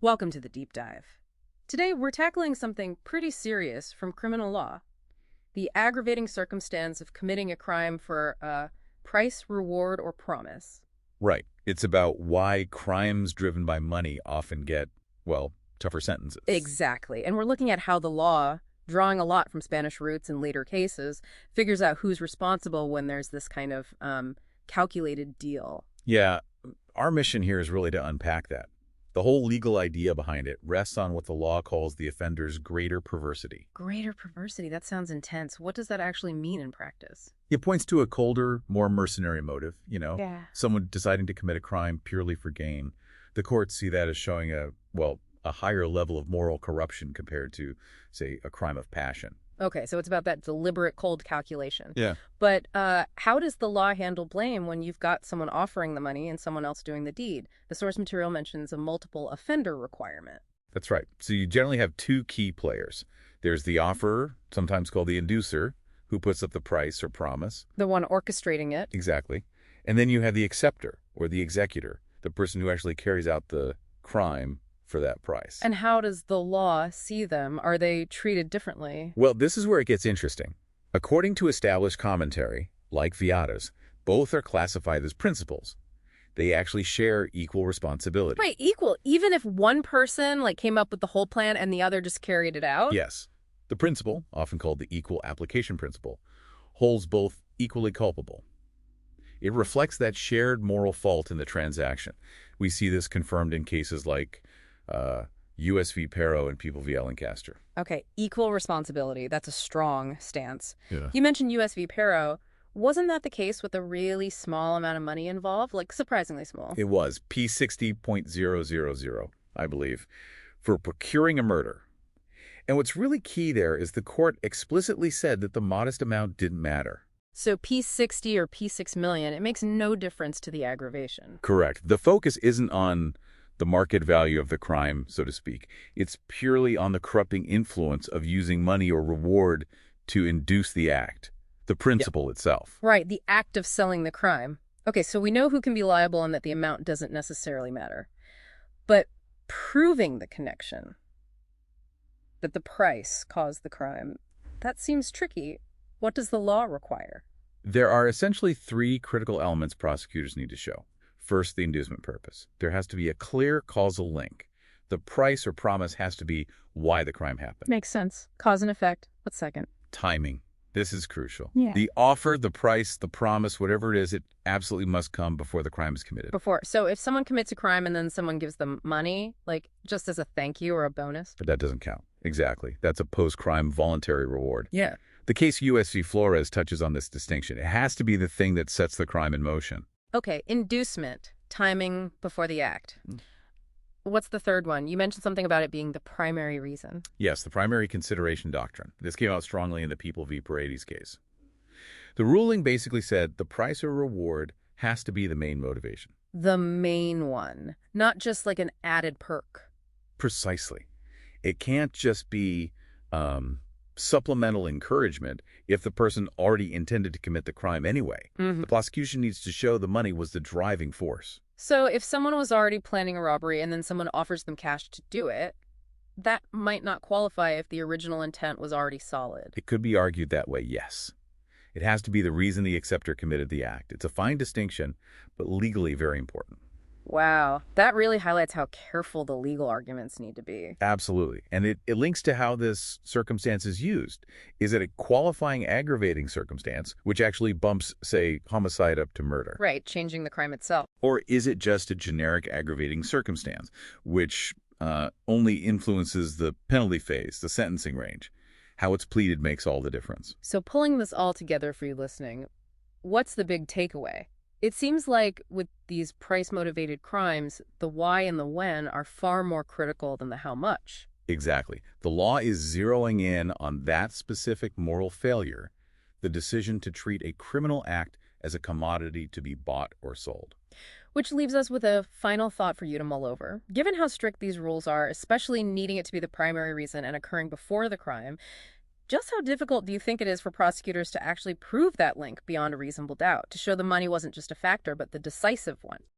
Welcome to the deep dive. Today, we're tackling something pretty serious from criminal law, the aggravating circumstance of committing a crime for a price, reward, or promise. Right. It's about why crimes driven by money often get, well, tougher sentences. Exactly. And we're looking at how the law, drawing a lot from Spanish roots in later cases, figures out who's responsible when there's this kind of calculated deal. Yeah, our mission here is really to unpack that. The whole legal idea behind it rests on what the law calls the offender's greater perversity. Greater perversity, that sounds intense. What does that actually mean in practice? It points to a colder, more mercenary motive, Yeah. someone deciding to commit a crime purely for gain. The courts see that as showing a higher level of moral corruption compared to, say, a crime of passion. Okay, so it's about that deliberate cold calculation. Yeah. But how does the law handle blame when you've got someone offering the money and someone else doing the deed? The source material mentions a multiple offender requirement. That's right. So you generally have two key players. There's the offerer, sometimes called the inducer, who puts up the price or promise. The one orchestrating it. Exactly. And then you have the acceptor, or the executor, the person who actually carries out the crime for that price. And how does the law see them? Are they treated differently? Well, this is where it gets interesting. According to established commentary, like Viada's, both are classified as principals. They actually share equal responsibility. Right, equal. Even if one person came up with the whole plan and the other just carried it out? Yes. The principal, often called the equal application principle, holds both equally culpable. It reflects that shared moral fault in the transaction. We see this confirmed in cases like U.S. v. Pero and People v. Lancaster. Okay, equal responsibility. That's a strong stance. Yeah. You mentioned U.S. v. Pero. Wasn't that the case with a really small amount of money involved? Surprisingly small. It was P60.000, I believe, for procuring a murder. And what's really key there is the court explicitly said that the modest amount didn't matter. So P60 or P6 million, it makes no difference to the aggravation. Correct. The focus isn't on the market value of the crime, so to speak. It's purely on the corrupting influence of using money or reward to induce the act, the principle itself. Right, the act of selling the crime. Okay, so we know who can be liable and that the amount doesn't necessarily matter. But proving the connection, that the price caused the crime, that seems tricky. What does the law require? There are essentially three critical elements prosecutors need to show. First, the inducement purpose. There has to be a clear causal link. The price or promise has to be why the crime happened. Makes sense. Cause and effect. What's second? Timing. This is crucial. Yeah. The offer, the price, the promise, whatever it is, it absolutely must come before the crime is committed. So if someone commits a crime and then someone gives them money, just as a thank you or a bonus? But that doesn't count. Exactly. That's a post-crime voluntary reward. Yeah. The case U.S. v. Flores touches on this distinction. It has to be the thing that sets the crime in motion. Okay, inducement, timing before the act. What's the third one? You mentioned something about it being the primary reason. Yes, the primary consideration doctrine. This came out strongly in the People v. Paredes case. The ruling basically said the price or reward has to be the main motivation. The main one, not just like an added perk. Precisely. It can't just be supplemental encouragement if the person already intended to commit the crime anyway. The prosecution needs to show the money was the driving force. So if someone was already planning a robbery and then someone offers them cash to do it, that might not qualify if the original intent was already solid. It could be argued that way, yes. It has to be the reason the acceptor committed the act. It's a fine distinction, but legally very important. Wow, that really highlights how careful the legal arguments need to be. Absolutely. And it links to how this circumstance is used. Is it a qualifying aggravating circumstance, which actually bumps, say, homicide up to murder? Right, changing the crime itself. Or is it just a generic aggravating circumstance, which only influences the penalty phase, the sentencing range? How it's pleaded makes all the difference. So pulling this all together for you listening, what's the big takeaway? It seems like with these price-motivated crimes, the why and the when are far more critical than the how much. Exactly. The law is zeroing in on that specific moral failure, the decision to treat a criminal act as a commodity to be bought or sold. Which leaves us with a final thought for you to mull over. Given how strict these rules are, especially needing it to be the primary reason and occurring before the crime, just how difficult do you think it is for prosecutors to actually prove that link beyond a reasonable doubt, to show the money wasn't just a factor, but the decisive one?